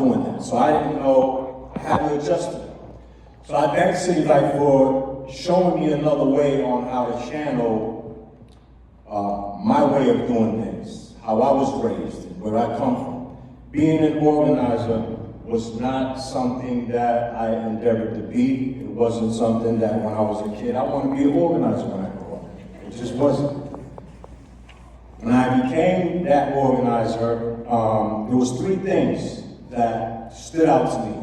doing that. So I didn't know how to adjust to it. So I thank City Life for showing me another way on how to channel my way of doing things, how I was raised, and where I come from. Being an organizer was not something that I endeavored to be. It wasn't something that when I was a kid, I wanted to be an organizer when I grew up. It just wasn't. When I became that organizer, there was three things that stood out to me.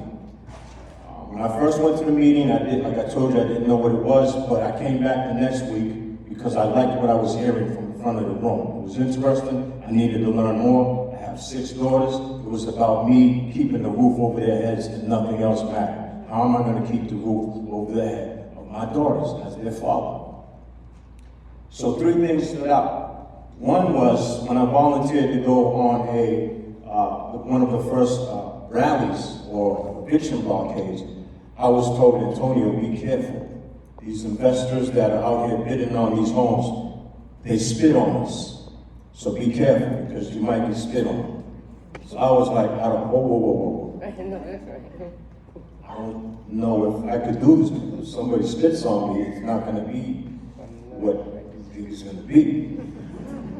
When I first went to the meeting, like I told you, I didn't know what it was, but I came back the next week because I liked what I was hearing from the front of the room. It was interesting. I needed to learn more. I have 6 daughters. It was about me keeping the roof over their heads and nothing else mattered. How am I going to keep the roof over the head of my daughters as their father? So 3 things stood out. One was when I volunteered to go on one of the first rallies or eviction blockades. I was told, Antonio, be careful. These investors that are out here bidding on these homes, they spit on us. So be careful because you might get spit on. So I was like, whoa. I don't know if I could do this because if somebody spits on me, it's not going to be what you think it's going to be.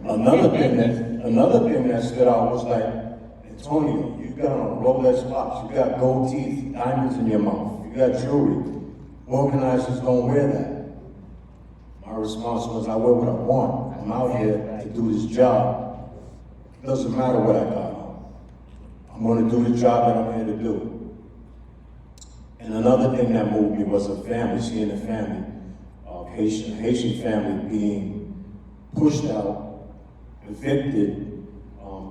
Another thing that stood out was like, Antonio, you got on Rolex watch, you got gold teeth, diamonds in your mouth, you got jewelry. Organizers don't wear that. My response was, I wear what I want. I'm out here to do this job. It doesn't matter what I got on. I'm going to do the job that I'm here to do. And another thing that moved me was a family, seeing a family, Haitian family being pushed out, evicted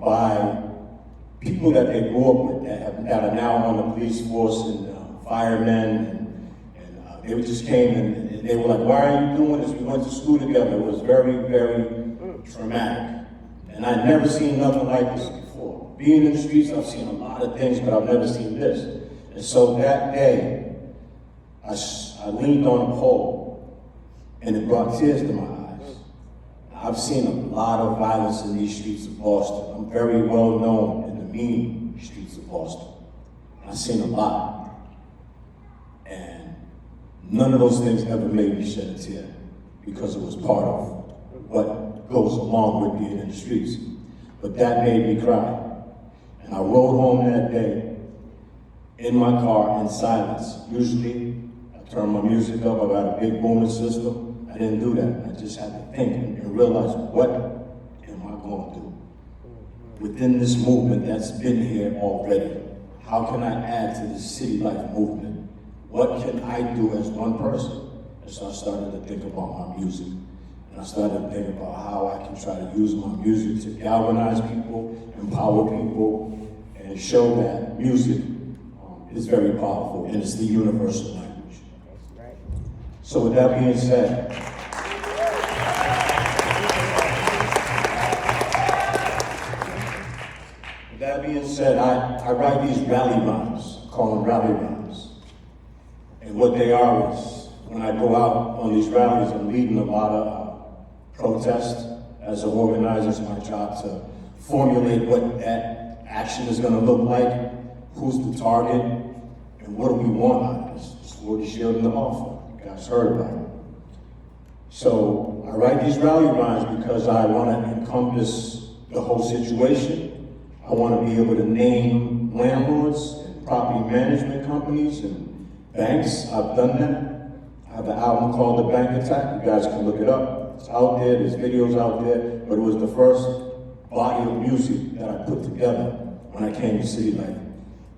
by people that they grew up with that are now on the police force and firemen, and they just came and they were like, why are you doing this? We went to school together. It was very, very traumatic. And I'd never seen nothing like this before. Being in the streets, I've seen a lot of things, but I've never seen this. And so that day, I leaned on a pole, and it brought tears to my eyes. I've seen a lot of violence in these streets of Boston. I'm very well known in the mean streets of Boston. I've seen a lot. And none of those things ever made me shed a tear because it was part of what goes along with being in the streets. But that made me cry. And I rode home that day in my car in silence. Usually, I turn my music up, I got a big booming system. I didn't do that. I just had to think and realize, what am I going to do within this movement that's been here already? How can I add to the city life movement? What can I do as one person? And so I started to think about my music. And I started to think about how I can try to use my music to galvanize people, empower people, and show that music is very powerful and it's the universal language. So with that being said, I write these rally rhymes, I call them rally rhymes. And what they are is, when I go out on these rallies, I'm leading a lot of protests. As an organizer, it's my job to formulate what that action is going to look like, who's the target, and what do we want out of this? The sword, the shield, and the offer. You guys heard about it. So I write these rally rhymes because I want to encompass the whole situation. I want to be able to name landlords and property management companies and banks. I've done that. I have an album called The Bank Attack. You guys can look it up. It's out there, there's videos out there, but it was the first body of music that I put together when I came to City Life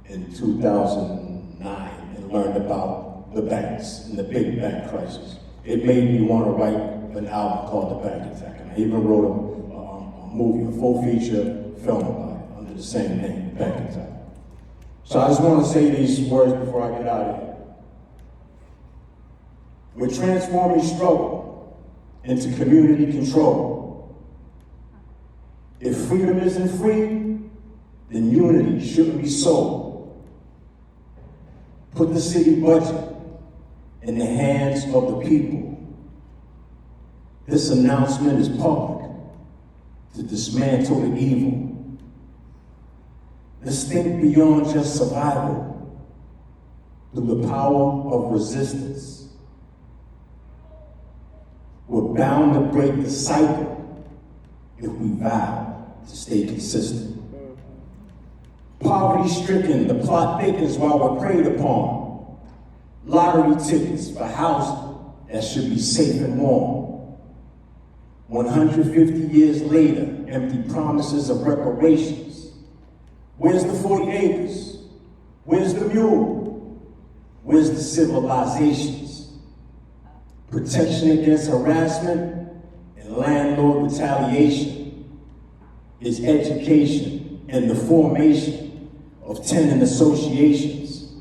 in 2009 and learned about the banks and the big bank crisis. It made me want to write an album called The Bank Attack, and I even wrote a movie, a full feature film about it under the same name, The Bank Attack. So I just want to say these words before I get out of here. We're transforming struggle into community control. If freedom isn't free, then unity shouldn't be sold. Put the city budget in the hands of the people. This announcement is public to dismantle the evil. Let's think beyond just survival through the power of resistance. We're bound to break the cycle if we vow to stay consistent. Poverty-stricken, the plot thickens while we're preyed upon. Lottery tickets for housing that should be safe and warm. 150 years later, empty promises of reparations. Where's the 40 acres? Where's the mule? Where's the civilizations? Protection against harassment and landlord retaliation is education and the formation of tenant associations.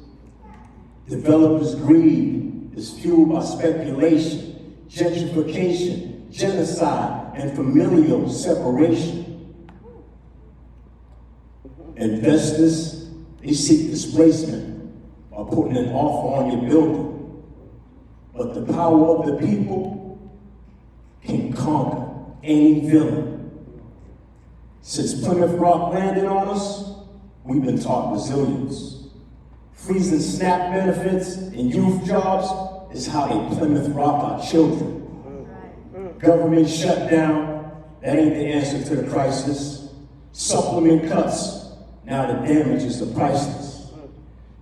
Developers' greed is fueled by speculation, gentrification, genocide, and familial separation. Investors, they seek displacement by putting an offer on your building. But the power of the people can conquer any villain. Since Plymouth Rock landed on us, we've been taught resilience. Freezing SNAP benefits and youth jobs is how they Plymouth Rock our children. Government shutdown, that ain't the answer to the crisis. Supplement cuts, now the damages are priceless.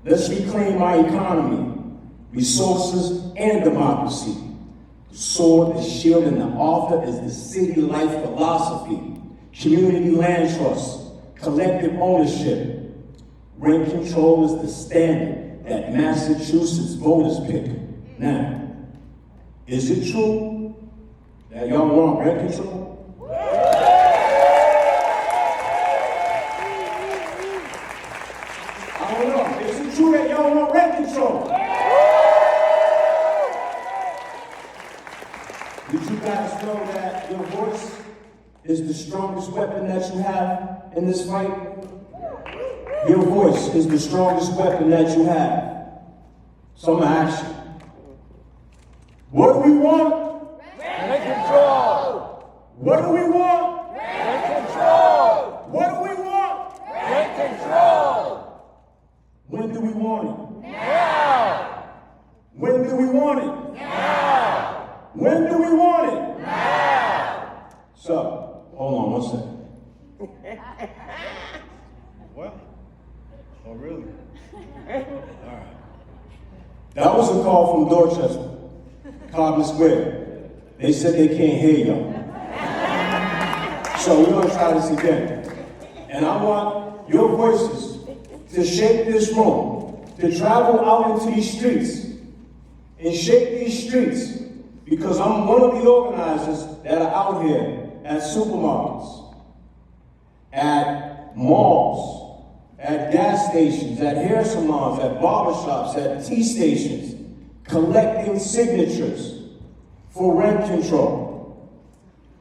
Let's reclaim our economy, resources, and democracy. The sword, the shield, and the author is the city life philosophy. Community land trust, collective ownership. Rent control is the standard that Massachusetts voters pick. Now, is it true that y'all want rent control? I don't know. Is it true that y'all want rent control? Did you guys know that your voice is the strongest weapon that you have in this fight? Your voice is the strongest weapon that you have. So I'm gonna ask you, what do we want? Rent control! What do we want? Rent control! What do we want? Rent control! When do we want it? Now! When do we want it? Now! When do we want it? Now! So, hold on 1 second. What? Oh, really? That was a call from Dorchester, Cobblin Square. They said they can't hear y'all. So we're gonna try this again. And I want your voices to shake this room, to travel out into these streets and shake these streets, because I'm one of the organizers that are out here at supermarkets, at malls, at gas stations, at hair salons, at barbershops, at tea stations, collecting signatures for rent control.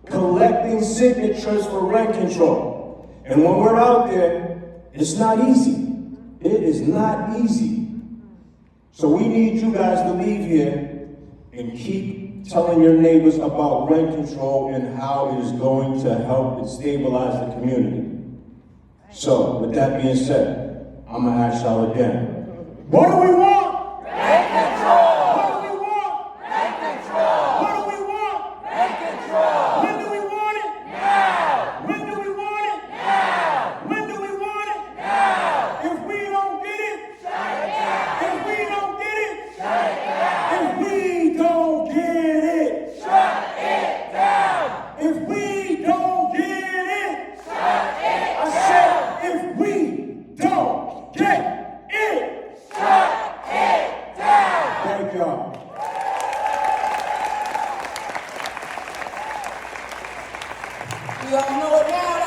Collecting signatures for rent control. And when we're out there, it's not easy. It is not easy. So we need you guys to leave here and keep telling your neighbors about rent control and how it is going to help and stabilize the community. So, with that being said, I'm gonna ask y'all again. What do we want? Rent control! What do we want? Rent control! What do we want? Rent control! When do we want it? Now! When do we want it? Now! When do we want it? Now! If we don't get it, Shut it down! if we don't get it, Shut it down! if we don't get it, Shut it down! if we don't get it, Shut it I said, if we don't get it. Shut it down! Thank y'all. You all know it now.